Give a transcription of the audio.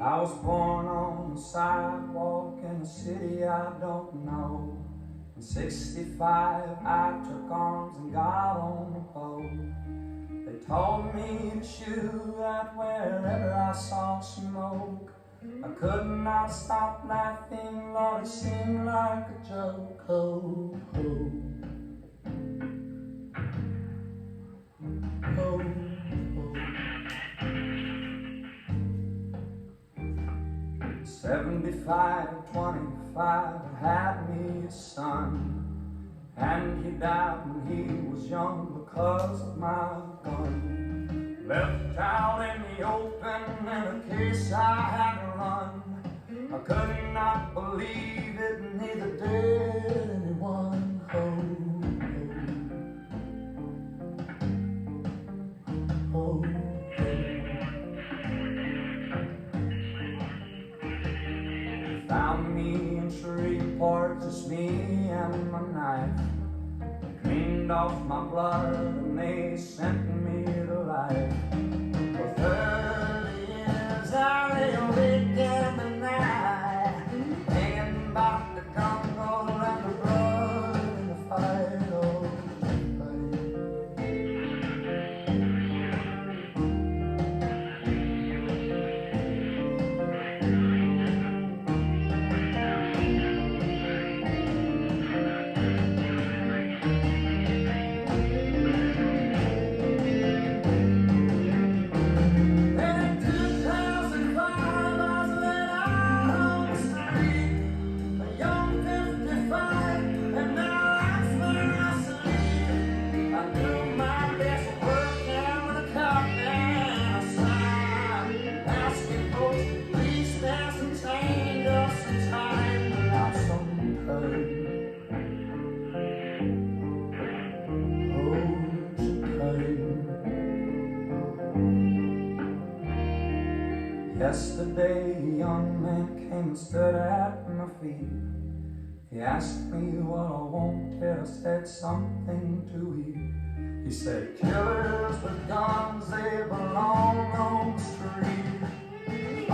I was born on the sidewalk in a city I don't know. In 65 I took arms and got on the boat. They told me to shoot at wherever I saw smoke. I could not stop laughing, Lord, it seemed like a joke. Oh, oh. Oh, oh. 75, 25, had me a son, and he died when he was young because of my gun. Left out in the open in a case I had to run. I could not believe it, neither did anyone. Oh, oh, oh. Found me in Shreveport, just me and my knife. Cleaned off my blood and they sent me to life. For 30 years I lay awake in the night, thinking about the jungle and the blood and the fight. Oh, yesterday, a young man came and stood at my feet. He asked me what I wanted, I said something to eat. He said, killers with guns, they belong on the street.